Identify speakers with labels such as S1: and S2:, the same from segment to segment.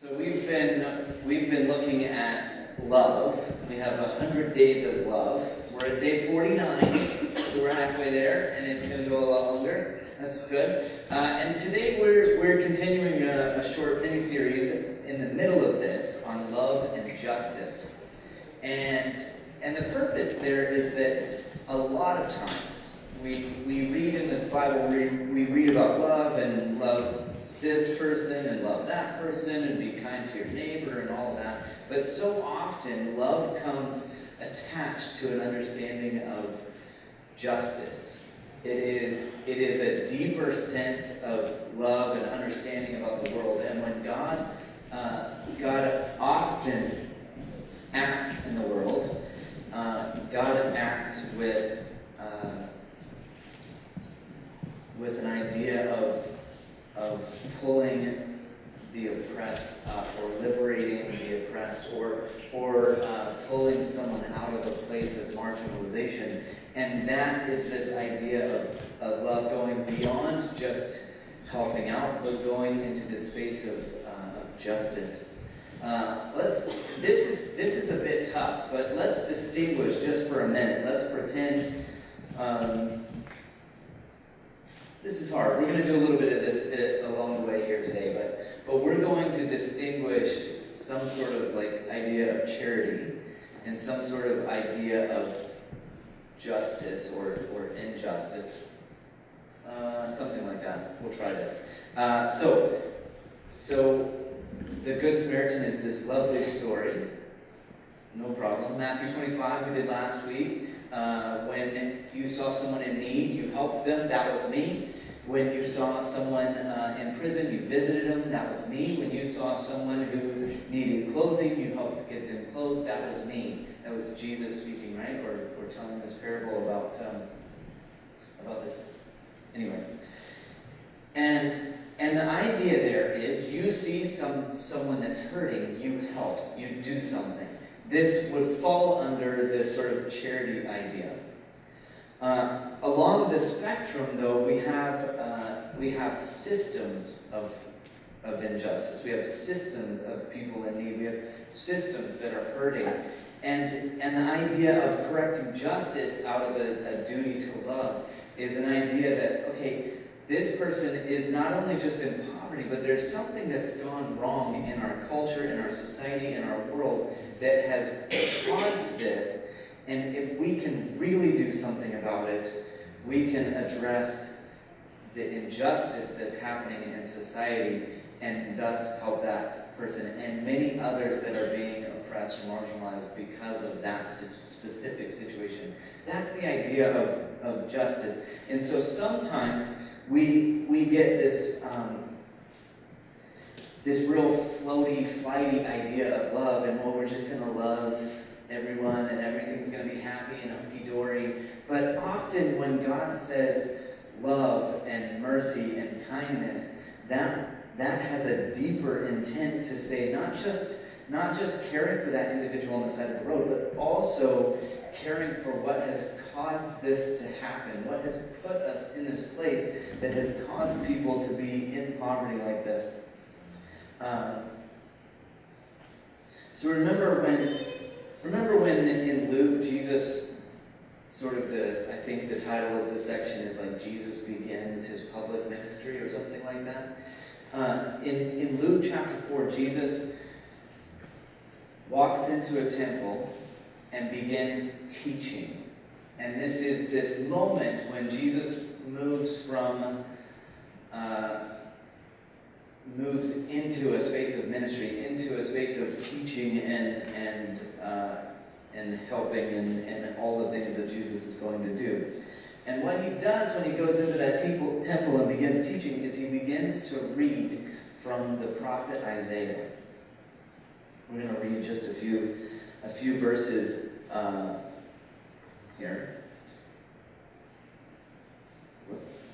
S1: So we've been looking at love. We have 100 days of love. We're at day 49, so we're halfway there, and it's going to go a lot longer. That's good. And today we're continuing a short mini-series in the middle of this on love and justice. And the purpose there is that a lot of times we read in the Bible, we read about love and love this person and love that person and be kind to your neighbor and all of that. But so often love comes attached to an understanding of justice. It is a deeper sense of love and understanding about the world. And when God often acts in the world, God acts with an idea of pulling the oppressed up, or liberating the oppressed, or pulling someone out of a place of marginalization. And that is this idea of love going beyond just helping out, but going into the space of justice. This is a bit tough, but let's distinguish just for a minute. Let's pretend. This is hard. We're going to do a little bit of this along the way here today, but we're going to distinguish some sort of idea of charity and some sort of idea of justice or injustice. Something like that. We'll try this. So the Good Samaritan is this lovely story. No problem. Matthew 25 we did last week. When you saw someone in need, you helped them. That was me. When you saw someone in prison, you visited them. That was me. When you saw someone who needed clothing, you helped get them clothes. That was me. That was Jesus speaking, right? Or telling this parable about this. Anyway, and the idea there is you see someone that's hurting, you help, you do something. This would fall under this sort of charity idea. Along the spectrum, though, we have systems of injustice. We have systems of people in need. We have systems that are hurting. And the idea of correcting justice out of a duty to love is an idea that, okay, this person is not only just in poverty, but there's something that's gone wrong in our culture, in our society, in our world that has caused this. And if we can really do something about it, we can address the injustice that's happening in society and thus help that person and many others that are being oppressed or marginalized because of that specific situation. That's the idea of justice. And so sometimes we get this real floaty, flighty idea of love, and we're just going to love everyone and everything's going to be happy and hunky-dory. But often when God says love and mercy and kindness, that has a deeper intent to say not just caring for that individual on the side of the road, but also caring for what has caused this to happen, what has put us in this place that has caused people to be in poverty like this. So remember when in Luke, Jesus, I think the title of the section is Jesus begins his public ministry or something like that. In Luke chapter 4, Jesus walks into a temple and begins teaching. And this is this moment when Jesus moves into a space of ministry, into a space of teaching and helping and all the things that Jesus is going to do. And what he does when he goes into that temple and begins teaching is he begins to read from the prophet Isaiah. We're going to read just a few verses here. Whoops.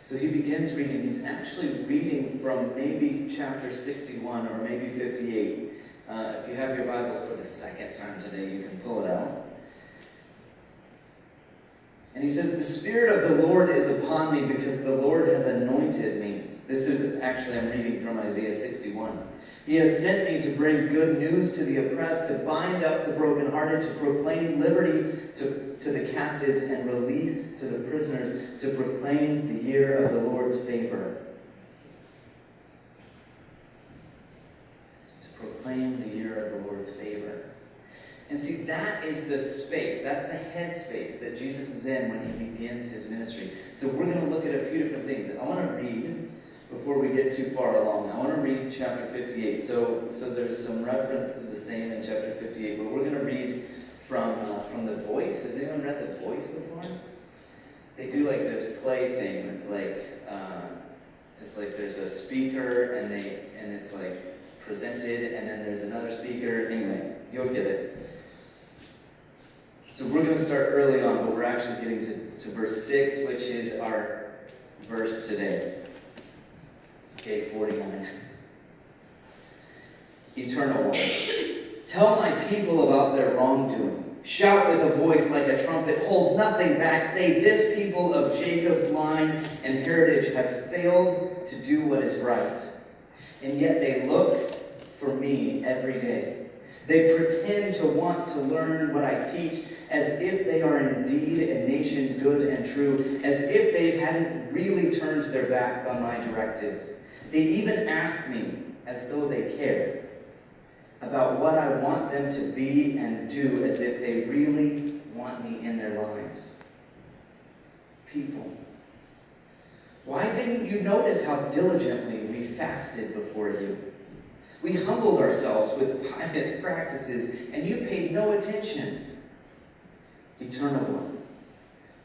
S1: So he begins reading. He's actually reading from maybe chapter 61 or maybe 58. If you have your Bibles for the second time today, you can pull it out. And he says, the Spirit of the Lord is upon me because the Lord has anointed me. This is actually, I'm reading from Isaiah 61. He has sent me to bring good news to the oppressed, to bind up the brokenhearted, to proclaim liberty to the captives and release to the prisoners, to proclaim the year of the Lord's favor. To proclaim the year of the Lord's favor. And see, that is the space, that's the headspace that Jesus is in when he begins his ministry. So we're going to look at a few different things. I want to read, before we get too far along, I want to read chapter 58. So there's some reference to the same in chapter 58, but we're going to read from The Voice. Has anyone read The Voice before? They do like this play thing. It's like there's a speaker and it's like presented, and then there's another speaker. Anyway, you'll get it. So we're going to start early on, but we're actually getting to verse 6, which is our verse today. Day 49. Eternal One. Tell my people about their wrongdoing. Shout with a voice like a trumpet. Hold nothing back. Say, this people of Jacob's line and heritage have failed to do what is right. And yet they look for me every day. They pretend to want to learn what I teach, as if they are indeed a nation good and true, as if they hadn't really turned their backs on my directives. They even ask me, as though they cared, about what I want them to be and do, as if they really want me in their lives. People, why didn't you notice how diligently we fasted before you? We humbled ourselves with pious practices, and you paid no attention. Eternal One,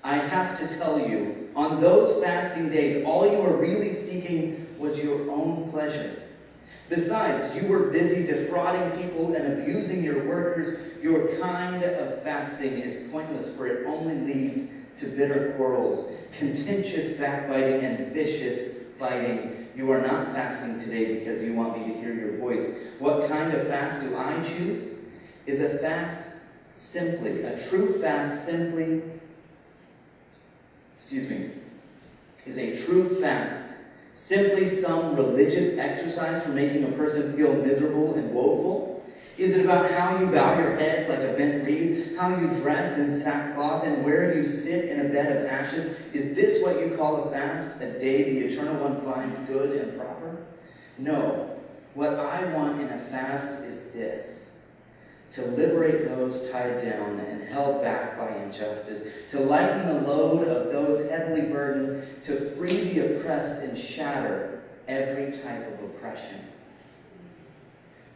S1: I have to tell you, on those fasting days, all you were really seeking was your own pleasure. Besides, you were busy defrauding people and abusing your workers. Your kind of fasting is pointless, for it only leads to bitter quarrels, contentious backbiting, and vicious fighting. You are not fasting today because you want me to hear your voice. What kind of fast do I choose? Is a fast simply, a true fast simply, is a true fast simply some religious exercise for making a person feel miserable and woeful? Is it about how you bow your head like a bent reed, how you dress in sackcloth, and where you sit in a bed of ashes? Is this what you call a fast, a day the Eternal One finds good and proper? No. What I want in a fast is this: to liberate those tied down and held back by injustice, to lighten the load of those heavily burdened, to free the oppressed and shatter every type of oppression.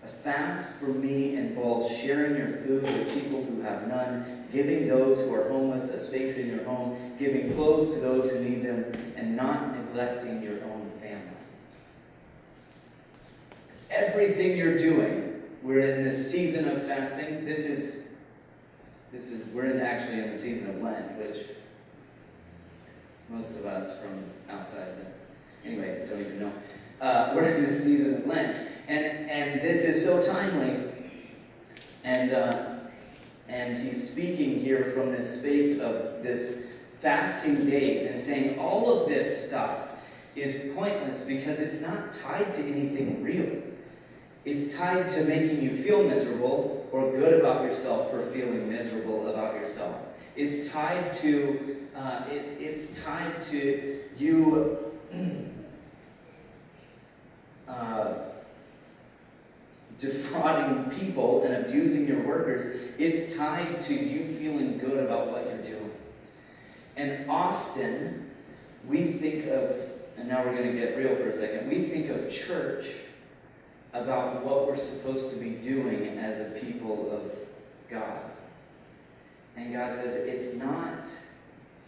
S1: A fast for me involves sharing your food with people who have none, giving those who are homeless a space in your home, giving clothes to those who need them, and not neglecting your own family. Everything you're doing, we're in this season of fasting. We're actually in the season of Lent, which most of us from outside, anyway, don't even know. We're in the season of Lent, and this is so timely. And he's speaking here from this space of this fasting days and saying all of this stuff is pointless because it's not tied to anything real. It's tied to making you feel miserable or good about yourself for feeling miserable about yourself. It's tied to you defrauding people and abusing your workers. It's tied to you feeling good about what you're doing. And often we think of, and now we're going to get real for a second, we think of church about what we're supposed to be doing as a people of God. And God says it's not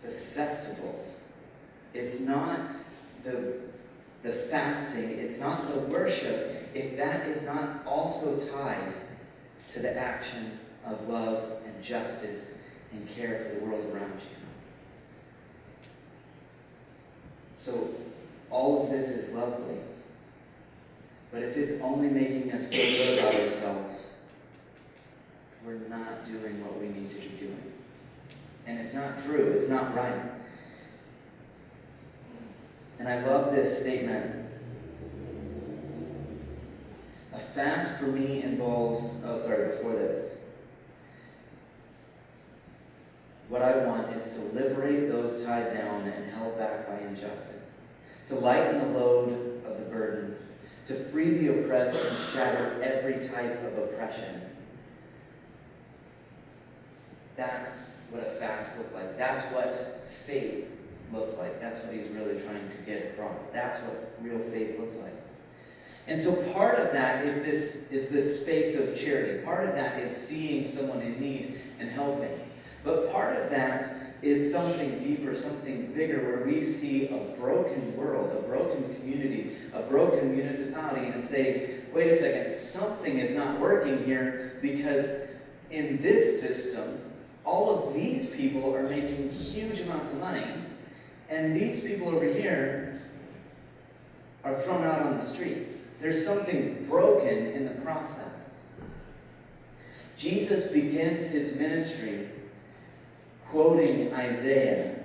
S1: the festivals, it's not the fasting, it's not the worship, if that is not also tied to the action of love and justice and care for the world around you. So all of this is lovely. But if it's only making us feel good about ourselves, we're not doing what we need to be doing. And it's not true. It's not right. And I love this statement. A fast for me involves, before this. What I want is to liberate those tied down and held back by injustice, to lighten the load of the burden, to free the oppressed and shatter every type of oppression. That's what a fast looks like. That's what faith looks like. That's what he's really trying to get across. That's what real faith looks like. And so part of that is this space of charity. Part of that is seeing someone in need and helping. But part of that is something deeper, something bigger, where we see a broken world, a broken community, a broken municipality, and say, wait a second, something is not working here, because in this system, all of these people are making huge amounts of money, and these people over here are thrown out on the streets. There's something broken in the process. Jesus begins his ministry quoting Isaiah,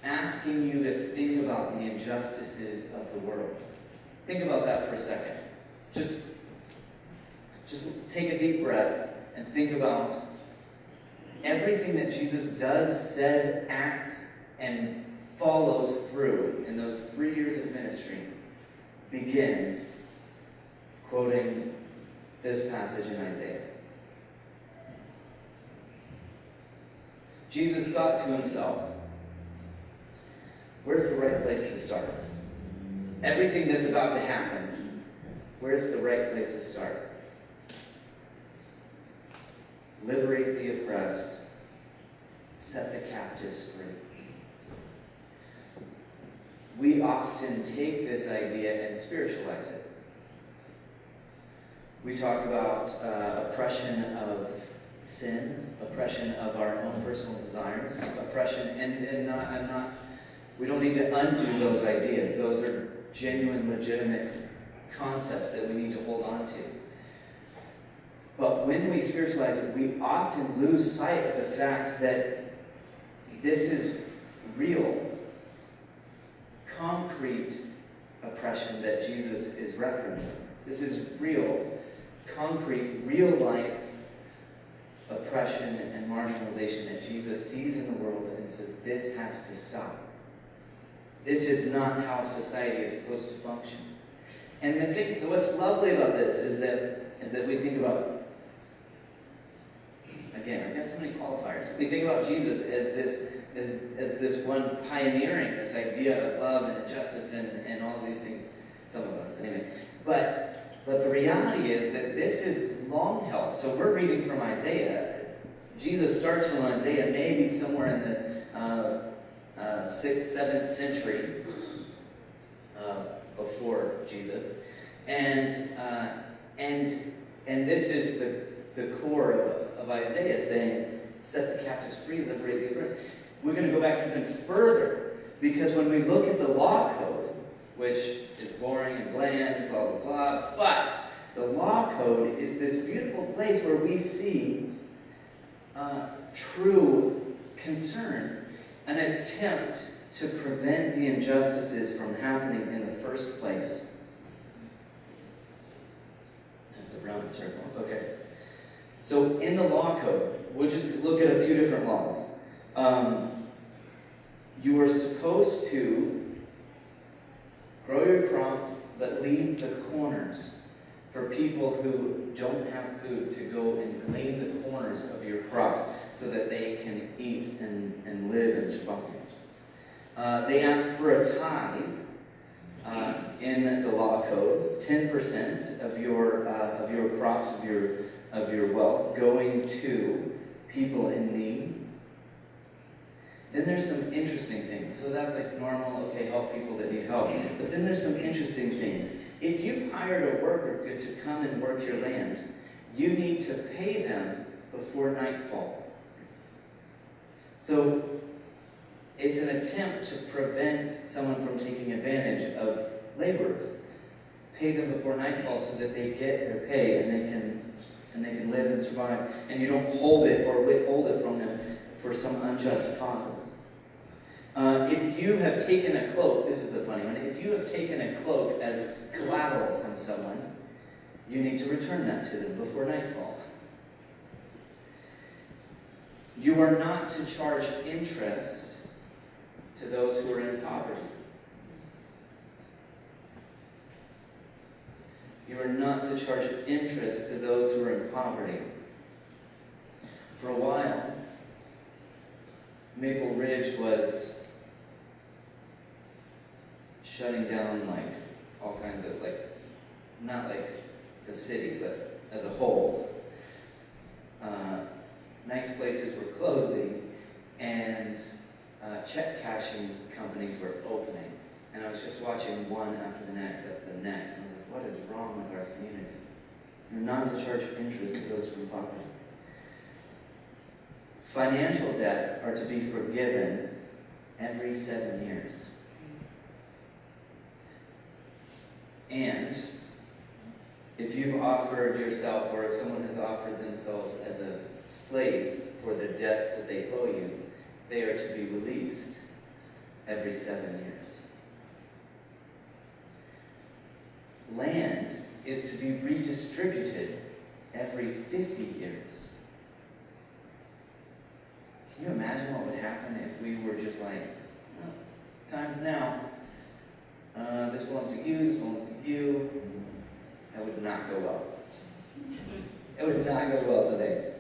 S1: asking you to think about the injustices of the world. Think about that for a second. Just take a deep breath and think about everything that Jesus does, says, acts, and follows through in those 3 years of ministry. Begins quoting this passage in Isaiah. Jesus thought to himself, where's the right place to start? Everything that's about to happen, where's the right place to start? Liberate the oppressed, set the captives free. We often take this idea and spiritualize it. We talk about oppression of sin, oppression of our own personal desires, oppression, and we don't need to undo those ideas. Those are genuine, legitimate concepts that we need to hold on to. But when we spiritualize it, we often lose sight of the fact that this is real, concrete oppression that Jesus is referencing. This is real, concrete, real life oppression and marginalization that Jesus sees in the world and says, this has to stop. This is not how society is supposed to function. And what's lovely about this is that we think about, again, I've got so many qualifiers. We think about Jesus as this one pioneering this idea of love and justice and all of these things, some of us anyway. But the reality is that this is long held. So we're reading from Isaiah. Jesus starts from Isaiah, maybe somewhere in the 6th, 7th century before Jesus, and this is the core of Isaiah, saying, "Set the captives free, liberate the oppressed." We're going to go back even further, because when we look at the law code, which is boring and bland, blah, blah, blah, but the law code is this beautiful place where we see true concern, an attempt to prevent the injustices from happening in the first place. The round circle. Okay. So in the law code, we'll just look at a few different laws. You are supposed to grow your crops, but leave the corners for people who don't have food to go and glean the corners of your crops so that they can eat and live and survive. They ask for a tithe in the law code, 10% of your crops, of your wealth, going to people in need. Then there's some interesting things. So that's like normal, okay, help people that need help. But then there's some interesting things. If you've hired a worker to come and work your land, you need to pay them before nightfall. So it's an attempt to prevent someone from taking advantage of laborers. Pay them before nightfall so that they get their pay and they can live and survive, and you don't hold it or withhold it from them for some unjust causes. If you have taken a cloak, this is a funny one, if you have taken a cloak as collateral from someone, you need to return that to them before nightfall. You are not to charge interest to those who are in poverty. You are not to charge interest to those who are in poverty. For a while, Maple Ridge was shutting down like all kinds of not like the city, but as a whole. Nice places were closing, and check cashing companies were opening. And I was just watching one after the next, and I was like, what is wrong with our community? You're not to charge interest to those from poverty. Financial debts are to be forgiven every 7 years. And if you've offered yourself, or if someone has offered themselves as a slave for the debts that they owe you, they are to be released every 7 years. Land is to be redistributed every 50 years. Can you imagine what would happen if we were just like, well, time's now. This belongs to you, this belongs to you. That would not go well. It would not go well today.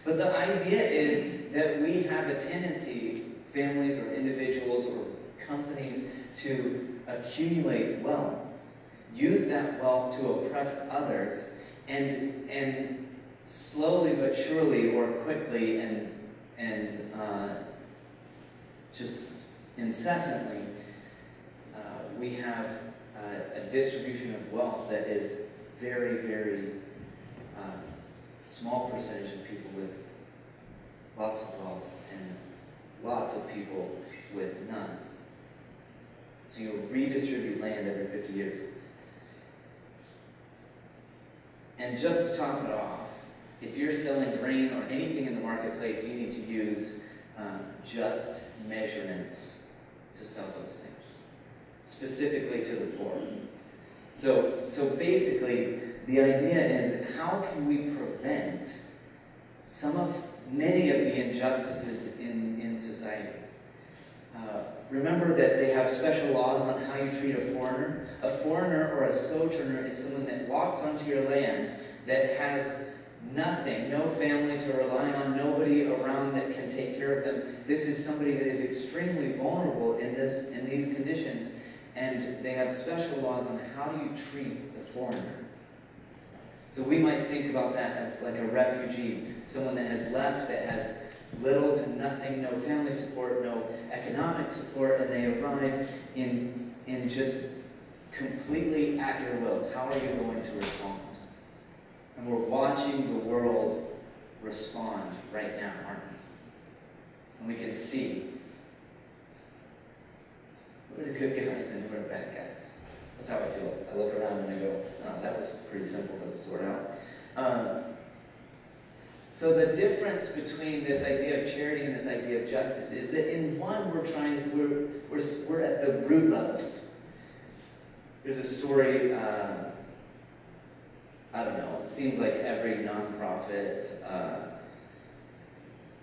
S1: But the idea is that we have a tendency, families or individuals or companies, to accumulate wealth. Use that wealth to oppress others, and slowly but surely, or quickly and just incessantly, we have a distribution of wealth that is very, very small percentage of people with lots of wealth and lots of people with none. So you'll redistribute land every 50 years. And just to top it off, if you're selling grain or anything in the marketplace, you need to use just measurements to sell those things, specifically to the poor. So basically, the idea is, how can we prevent many of the injustices in society? Remember that they have special laws on how you treat a foreigner. A foreigner or a sojourner is someone that walks onto your land that has nothing, no family to rely on, nobody around that can take care of them. This is somebody that is extremely vulnerable in these conditions, and they have special laws on how you treat the foreigner. So we might think about that as like a refugee, someone that has left, that has little to nothing, no family support, no economic support, and they arrive in just completely at your will. How are you going to respond? And we're watching the world respond right now, aren't we? And we can see who are the good guys and who are the bad guys. That's how I feel. I look around and I go, oh, that was pretty simple to sort out. So the difference between this idea of charity and this idea of justice is that in one, we're at the root level. There's a story, I don't know, it seems like every nonprofit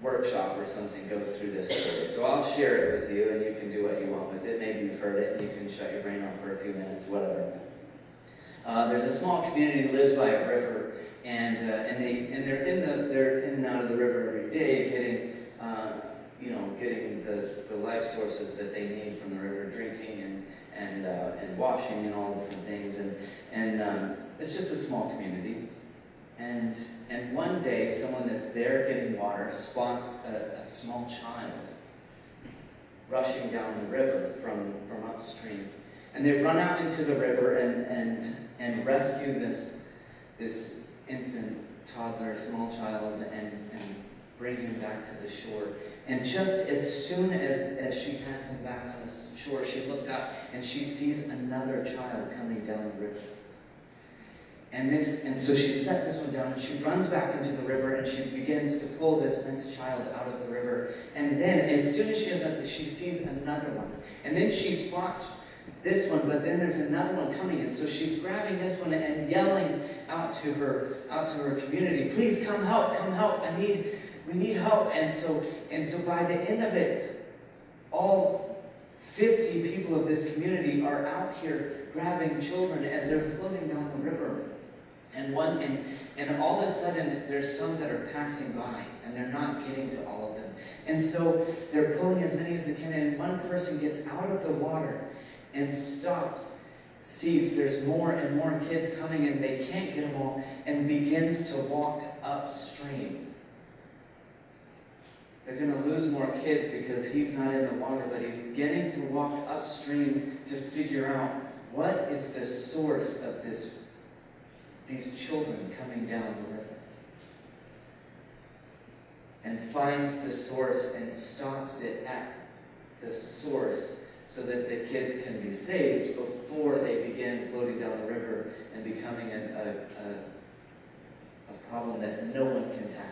S1: workshop or something goes through this story. So I'll share it with you, and you can do what you want with it. Maybe you've heard it, and you can shut your brain off for a few minutes, whatever. There's a small community that lives by a river, and they're in and out of the river every day, getting the life sources that they need from the river, drinking and washing and all different things, and it's just a small community. And one day, someone that's there getting water spots a small child rushing down the river from upstream. And they run out into the river and rescue this infant, toddler, small child, and bring him back to the shore. And just as soon as she passes him back on the shore, she looks out and she sees another child coming down the river. And so she set this one down, and she runs back into the river, and she begins to pull this next child out of the river. And then, as soon as she does that, she sees another one. And then she spots this one, but then there's another one coming. And so she's grabbing this one and yelling out to her community, please come help, we need help. And so by the end of it, all 50 people of this community are out here grabbing children as they're floating down the river. And all of a sudden, there's some that are passing by, and they're not getting to all of them. And so they're pulling as many as they can, and one person gets out of the water and stops, sees there's more and more kids coming, and they can't get them all, and begins to walk upstream. They're going to lose more kids because he's not in the water, but he's beginning to walk upstream to figure out what is the source of these children coming down the river. And finds the source and stops it at the source so that the kids can be saved before they begin floating down the river and becoming a problem that no one can tackle.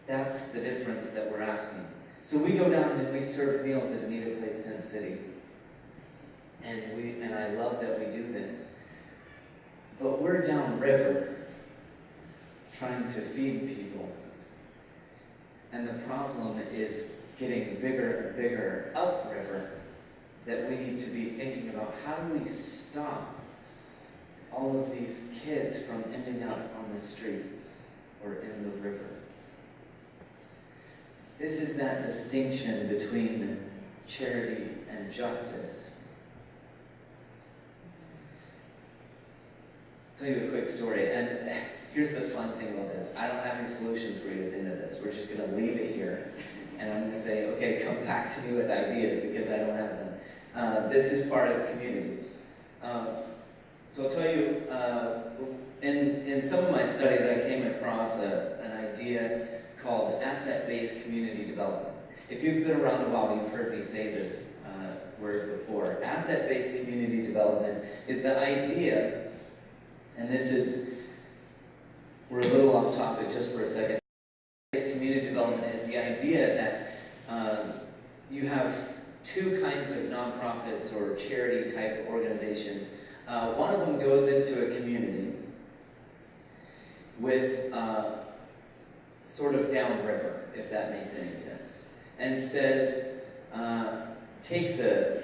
S1: That's the difference that we're asking. So we go down and we serve meals at Anita Place Tent City. And I love that we do this. But we're downriver trying to feed people. And the problem is getting bigger and bigger upriver, that we need to be thinking about how do we stop all of these kids from ending up on the streets or in the river. This is that distinction between charity and justice. I'll tell you a quick story, and here's the fun thing about this. I don't have any solutions for you at the end of this. We're just going to leave it here, and I'm going to say, okay, come back to me with ideas because I don't have them. This is part of the community. So I'll tell you, in some of my studies, I came across an idea called asset-based community development. If you've been around a while, you've heard me say this word before. Asset-based community development is the idea. And we're a little off topic just for a second. Community development is the idea that you have two kinds of nonprofits or charity type organizations. One of them goes into a community with sort of downriver, if that makes any sense, and says, takes their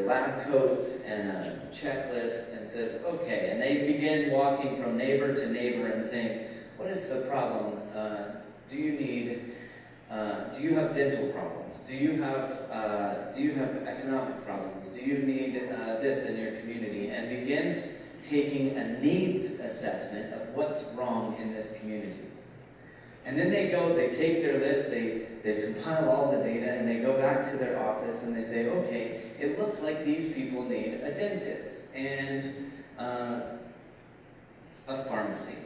S1: lab coats and a checklist and says, okay, and they begin walking from neighbor to neighbor and saying, what is the problem? Do you have dental problems? Do you have economic problems? Do you need this in your community? And begins taking a needs assessment of what's wrong in this community. And then they take their list, they compile all the data, and they go back to their office and they say, okay, it looks like these people need a dentist and a pharmacy.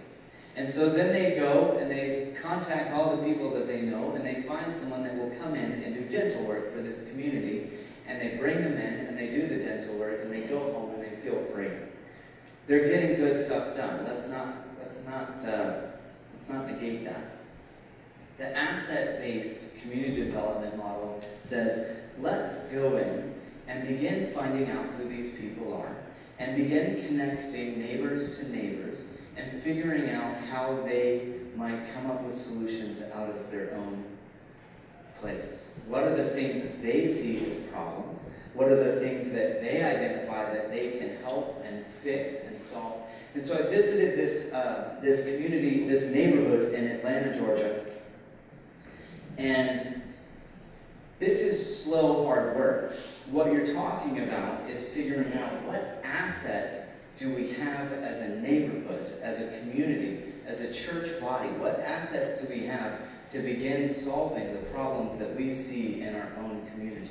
S1: And so then they go and they contact all the people that they know, and they find someone that will come in and do dental work for this community, and they bring them in and they do the dental work, and they go home and they feel great. They're getting good stuff done. Let's not negate that. The asset-based community development model says, let's go in and begin finding out who these people are, and begin connecting neighbors to neighbors, and figuring out how they might come up with solutions out of their own place. What are the things they see as problems? What are the things that they identify that they can help and fix and solve? And so I visited this community, this neighborhood in Atlanta, Georgia. And this is slow, hard work. What you're talking about is figuring out what assets do we have as a neighborhood, as a community, as a church body. What assets do we have to begin solving the problems that we see in our own community?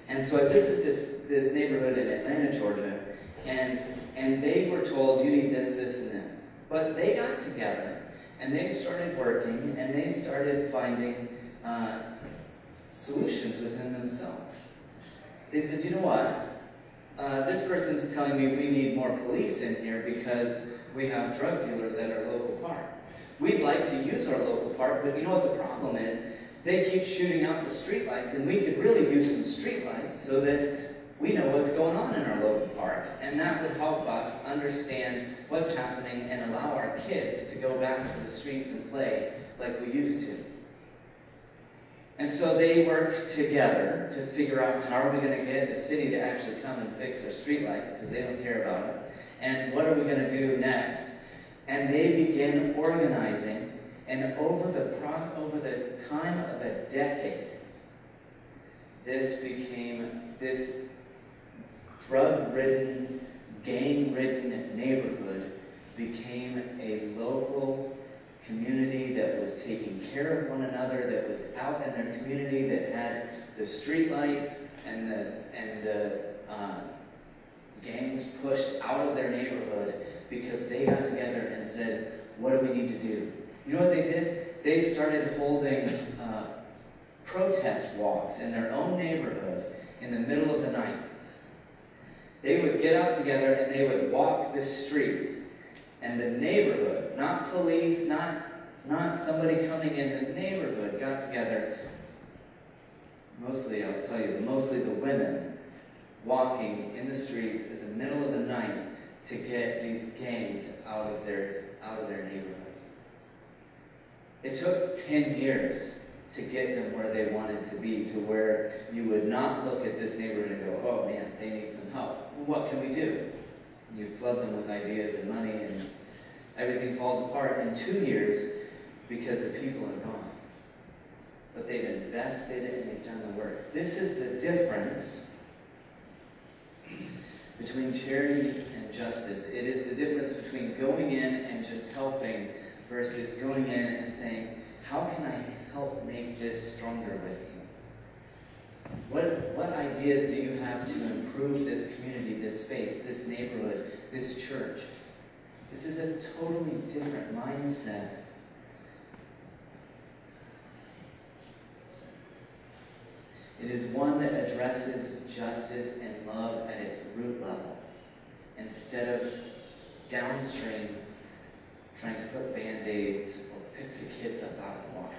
S1: And so I visited this neighborhood in Atlanta, Georgia, and they were told, you need this, this, and this. But they got together, and they started working, and they started finding solutions within themselves. They said, you know what? this person's telling me we need more police in here because we have drug dealers at our local park. We'd like to use our local park, but you know what the problem is? They keep shooting out the streetlights, and we could really use some streetlights so that we know what's going on in our local park. And that would help us understand what's happening and allow our kids to go back to the streets and play like we used to. And so they worked together to figure out how are we going to get the city to actually come and fix our streetlights, because they don't care about us, and what are we going to do next? And they began organizing, and over the time of a decade, this drug-ridden, gang-ridden neighborhood became a local community that was taking care of one another, that was out in their community, that had the street lights and the gangs pushed out of their neighborhood because they got together and said, what do we need to do? You know what they did? They started holding protest walks in their own neighborhood in the middle of the night. They would get out together and they would walk the streets. And the neighborhood, not police, not somebody coming in, the neighborhood got together. Mostly the women walking in the streets in the middle of the night to get these gangs out of their neighborhood. It took 10 years to get them where they wanted to be, to where you would not look at this neighborhood and go, oh man, they need some help. Well, what can we do? You flood them with ideas and money, and everything falls apart in 2 years because the people are gone. But they've invested and they've done the work. This is the difference between charity and justice. It is the difference between going in and just helping versus going in and saying, how can I help make this stronger with you? What ideas do you have to improve this community, this space, this neighborhood, this church? This is a totally different mindset. It is one that addresses justice and love at its root level, instead of downstream trying to put band-aids or pick the kids up out of the water.